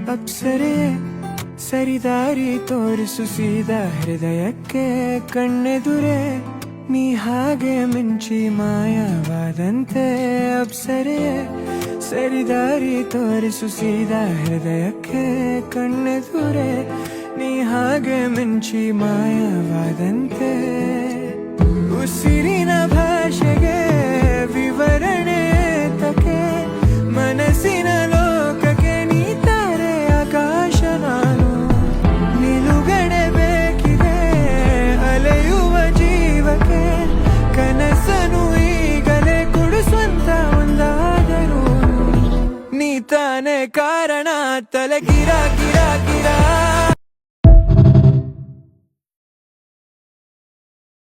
ಅಪ್ಸರೆ ಸರಿದಾರಿ ತೋರಿಸು ಸೀದಾ ಹೃದಯಕ್ಕೆ ಕಣ್ಣೆದುರೆ ನೀ ಹಾಗೆ ಮಿಂಚಿ ಮಾಯವಾದಂತೆ ಅಪ್ಸರೆ ಸರಿದಾರಿ ತೋರಿಸು ಸೀದಾ ಹೃದಯಕ್ಕೆ ಕಣ್ಣೆದುರೆ ನೀ ಹಾಗೆ ಮಿಂಚಿ ಮಾಯವಾದಂತೆ ಉಸಿರಿನ ಭಾಷೆಗೆ ವಿವರಣೆ ತಕೆ ಮನಸ್ಸಿನ ಲೋಕಕ್ಕೆ ನೀ ತಾರೆ ಆಕಾಶ ನಾನು ನಿಲುಗಡೆ ಬೇಕಿದೆ ಅಲೆಯುವ ಜೀವಕ್ಕೆ ಕನಸನು ಈಗಲೇ ಕೊಡಿಸುವಂತ ಒಂದಾದರೂ ನೀ ತಾನೇ ಕಾರಣ ತಲೆ ಗಿರ ಗಿರ ಗಿರ